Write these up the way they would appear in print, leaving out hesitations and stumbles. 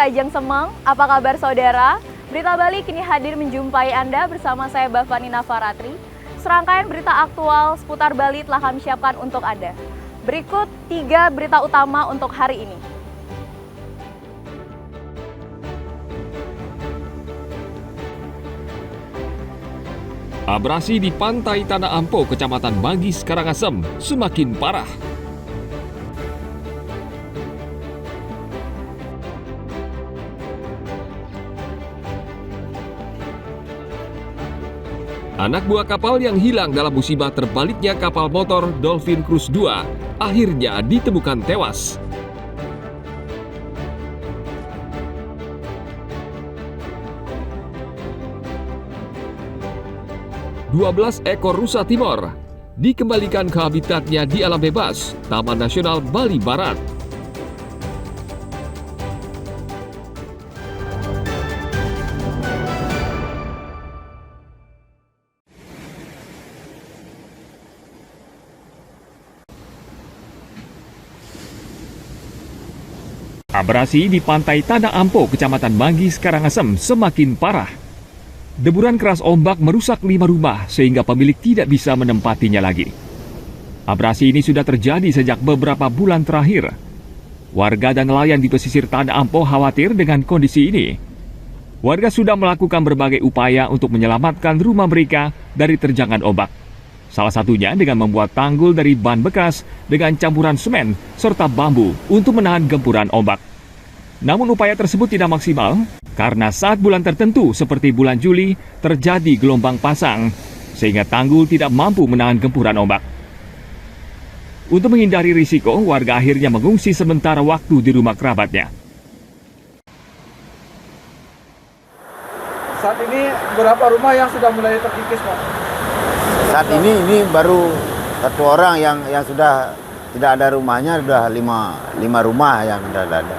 Kajang Semang, apa kabar saudara? Berita Bali kini hadir menjumpai Anda bersama saya Bavani Nafaratri. Serangkaian berita aktual seputar Bali telah kami siapkan untuk Anda. Berikut 3 berita utama untuk hari ini. Abrasi di pantai Tanah Ampo, Kecamatan Manggis, Karangasem, semakin parah. Anak buah kapal yang hilang dalam musibah terbaliknya kapal motor Dolphin Cruise 2 akhirnya ditemukan tewas. "12 ekor rusa Timor dikembalikan ke habitatnya di alam bebas, Taman Nasional Bali Barat. Abrasi di pantai Tanah Ampo, Kecamatan Manggis, Karangasem semakin parah. Deburan keras ombak merusak 5 rumah sehingga pemilik tidak bisa menempatinya lagi. Abrasi ini sudah terjadi sejak beberapa bulan terakhir. Warga dan nelayan di pesisir Tanah Ampo khawatir dengan kondisi ini. Warga sudah melakukan berbagai upaya untuk menyelamatkan rumah mereka dari terjangan ombak. Salah satunya dengan membuat tanggul dari ban bekas dengan campuran semen serta bambu untuk menahan gempuran ombak. Namun upaya tersebut tidak maksimal karena saat bulan tertentu seperti bulan Juli terjadi gelombang pasang sehingga tanggul tidak mampu menahan gempuran ombak. Untuk menghindari risiko, warga akhirnya mengungsi sementara waktu di rumah kerabatnya. Saat ini berapa rumah yang sudah mulai terkikis, Pak? Saat ini baru 1 orang yang sudah tidak ada rumahnya, sudah 5 rumah yang sudah ada.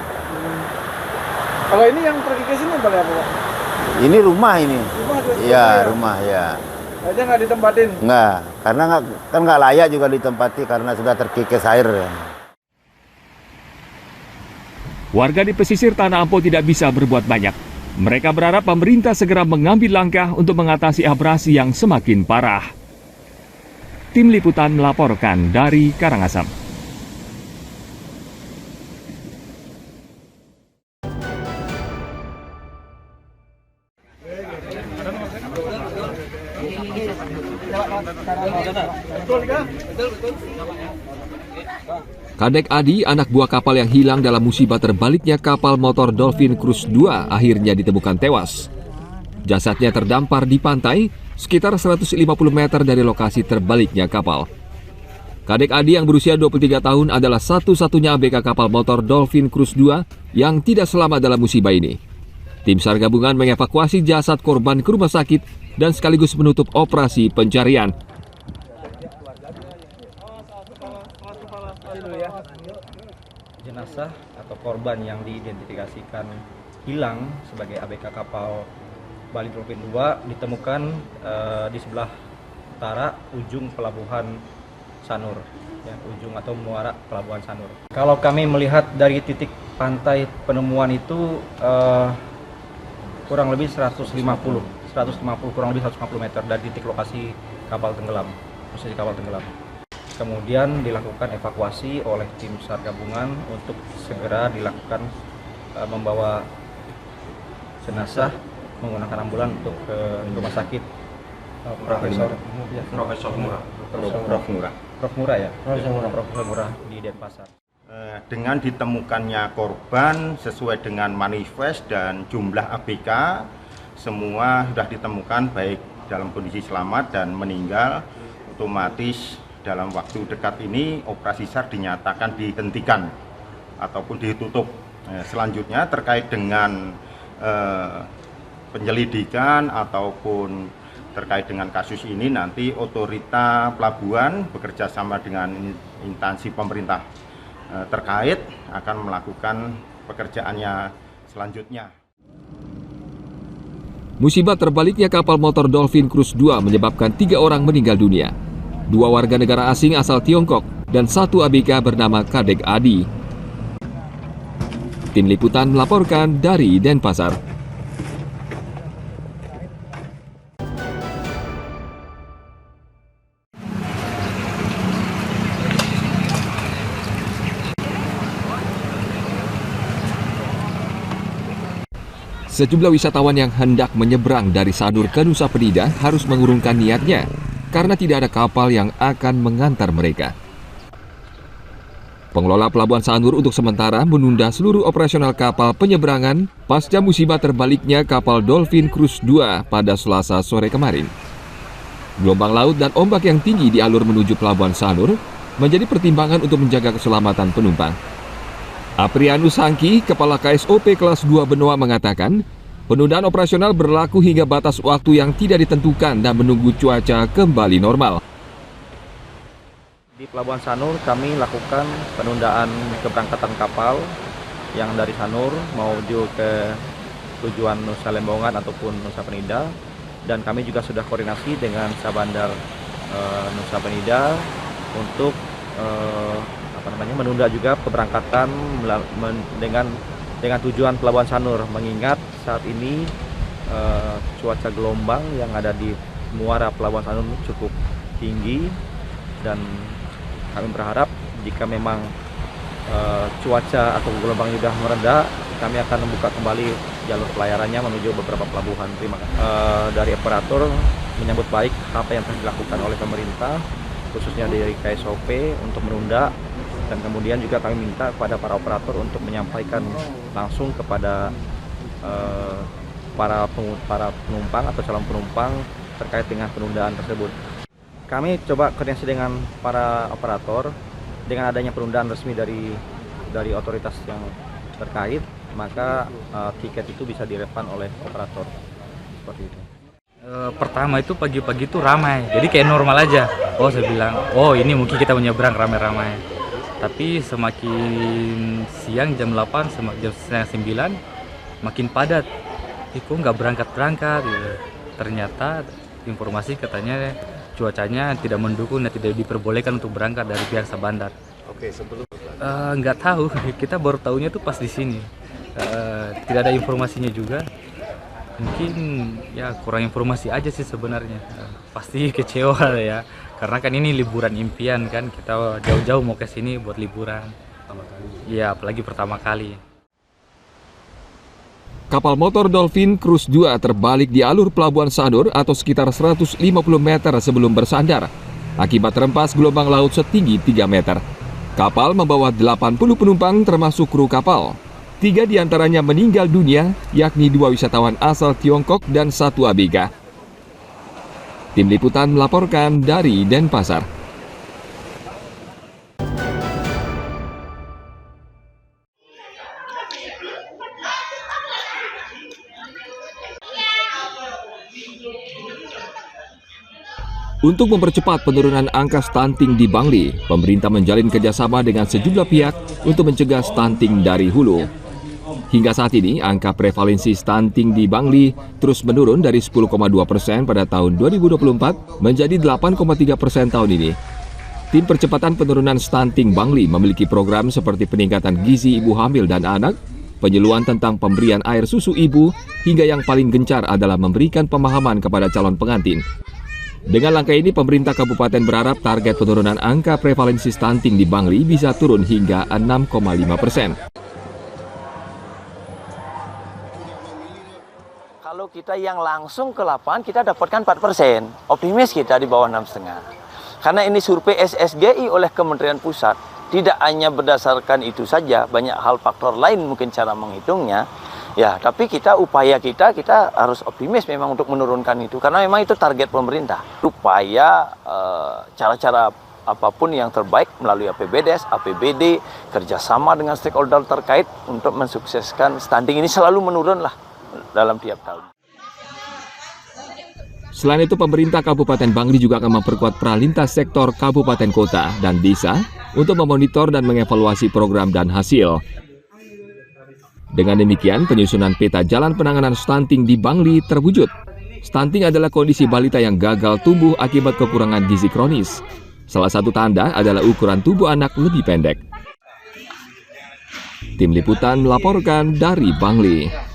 Kalau ini yang terkikis ini boleh apa, Pak? Ini rumah ini. Iya, rumah ya. Aja nggak ditempatin? Nggak, karena nggak layak juga ditempati karena sudah terkikis air. Warga di pesisir Tanah Ampo tidak bisa berbuat banyak. Mereka berharap pemerintah segera mengambil langkah untuk mengatasi abrasi yang semakin parah. Tim Liputan melaporkan dari Karangasem. Kadek Adi, anak buah kapal yang hilang dalam musibah terbaliknya kapal motor Dolphin Cruise 2 akhirnya ditemukan tewas. Jasadnya terdampar di pantai sekitar 150 meter dari lokasi terbaliknya kapal. Kadek Adi yang berusia 23 tahun adalah satu-satunya ABK kapal motor Dolphin Cruise 2 yang tidak selamat dalam musibah ini. Tim SAR gabungan mengevakuasi jasad korban ke rumah sakit dan sekaligus menutup operasi pencarian. Jenazah atau korban yang diidentifikasikan hilang sebagai ABK kapal Bali Dolphin 2 ditemukan di sebelah utara ujung pelabuhan Sanur, ya, ujung atau muara pelabuhan Sanur. Kalau kami melihat dari titik pantai penemuan itu kurang lebih 150 kurang lebih 150 meter dari titik lokasi kapal tenggelam, posisi kapal tenggelam. Kemudian dilakukan evakuasi oleh tim SAR gabungan untuk segera dilakukan membawa jenazah menggunakan ambulan untuk ke rumah sakit Profesor Murah di Denpasar. Dengan ditemukannya korban sesuai dengan manifest dan jumlah ABK, semua sudah ditemukan baik dalam kondisi selamat dan meninggal. Otomatis dalam waktu dekat ini operasi SAR dinyatakan dihentikan ataupun ditutup. Selanjutnya terkait dengan penyelidikan ataupun terkait dengan kasus ini, nanti otorita pelabuhan bekerja sama dengan instansi pemerintah terkait akan melakukan pekerjaannya selanjutnya. Musibah terbaliknya kapal motor Dolphin Cruise 2 menyebabkan 3 orang meninggal dunia. 2 warga negara asing asal Tiongkok dan 1 ABK bernama Kadek Adi. Tim Liputan melaporkan dari Denpasar. Sejumlah wisatawan yang hendak menyeberang dari Sanur ke Nusa Penida harus mengurungkan niatnya karena tidak ada kapal yang akan mengantar mereka. Pengelola Pelabuhan Sanur untuk sementara menunda seluruh operasional kapal penyeberangan pasca musibah terbaliknya kapal Dolphin Cruise 2 pada Selasa sore kemarin. Gelombang laut dan ombak yang tinggi di alur menuju Pelabuhan Sanur menjadi pertimbangan untuk menjaga keselamatan penumpang. Aprianus Hangki, Kepala KSOP Kelas 2 Benoa mengatakan, penundaan operasional berlaku hingga batas waktu yang tidak ditentukan dan menunggu cuaca kembali normal. Di Pelabuhan Sanur kami lakukan penundaan keberangkatan kapal yang dari Sanur menuju ke tujuan Nusa Lembongan ataupun Nusa Penida, dan kami juga sudah koordinasi dengan Sabandar Nusa Penida untuk menunda juga keberangkatan dengan tujuan Pelabuhan Sanur, mengingat saat ini cuaca gelombang yang ada di muara Pelabuhan Sanur cukup tinggi, dan kami berharap jika memang cuaca atau gelombang sudah mereda, kami akan membuka kembali jalur pelayarannya menuju beberapa pelabuhan. Dari operator menyambut baik apa yang telah dilakukan oleh pemerintah, khususnya dari KSOP untuk menunda, dan kemudian juga kami minta kepada para operator untuk menyampaikan langsung kepada para penumpang atau calon penumpang terkait dengan penundaan tersebut. Kami coba koordinasi dengan para operator, dengan adanya penundaan resmi dari otoritas yang terkait, maka tiket itu bisa direfund oleh operator, seperti itu. Pertama itu pagi-pagi itu ramai, jadi kayak normal aja. Oh, saya bilang, oh ini mungkin kita menyeberang ramai-ramai. Tapi semakin siang jam 8, jam setengah 9, makin padat. Kok nggak berangkat-berangkat? Gitu. Ternyata informasi katanya cuacanya tidak mendukung dan tidak diperbolehkan untuk berangkat dari pihak Sabandar. Oke, sebelum Nggak tahu, kita baru tahunya tuh pas di sini. Tidak ada informasinya juga. Mungkin ya kurang informasi aja sih sebenarnya. Pasti kecewa ya, karena kan ini liburan impian kan, kita jauh-jauh mau ke sini buat liburan. Iya, apalagi pertama kali. Kapal motor Dolphin Cruise 2 terbalik di alur Pelabuhan Sanur atau sekitar 150 meter sebelum bersandar akibat terempas gelombang laut setinggi 3 meter. Kapal membawa 80 penumpang termasuk kru kapal. 3 diantaranya meninggal dunia, yakni 2 wisatawan asal Tiongkok dan 1 ABK. Tim Liputan melaporkan dari Denpasar. Untuk mempercepat penurunan angka stunting di Bangli, pemerintah menjalin kerjasama dengan sejumlah pihak untuk mencegah stunting dari hulu. Hingga saat ini, angka prevalensi stunting di Bangli terus menurun dari 10,2% pada tahun 2024 menjadi 8,3% tahun ini. Tim Percepatan Penurunan Stunting Bangli memiliki program seperti peningkatan gizi ibu hamil dan anak, penyuluhan tentang pemberian air susu ibu, hingga yang paling gencar adalah memberikan pemahaman kepada calon pengantin. Dengan langkah ini, pemerintah kabupaten berharap target penurunan angka prevalensi stunting di Bangli bisa turun hingga 6,5%. Kalau kita yang langsung ke lapangan, kita dapatkan 4%. Optimis kita di bawah 6,5%. Karena ini survei SSGI oleh Kementerian Pusat. Tidak hanya berdasarkan itu saja, banyak hal faktor lain mungkin cara menghitungnya. Ya, tapi upaya kita harus optimis memang untuk menurunkan itu, karena memang itu target pemerintah. Upaya cara-cara apapun yang terbaik melalui APBDes, APBD, kerjasama dengan stakeholder terkait untuk mensukseskan stunting ini selalu menurun lah dalam tiap tahun. Selain itu, pemerintah Kabupaten Bangli juga akan memperkuat pralintas sektor kabupaten kota dan desa untuk memonitor dan mengevaluasi program dan hasil. Dengan demikian, penyusunan peta jalan penanganan stunting di Bangli terwujud. Stunting adalah kondisi balita yang gagal tumbuh akibat kekurangan gizi kronis. Salah satu tanda adalah ukuran tubuh anak lebih pendek. Tim Liputan melaporkan dari Bangli.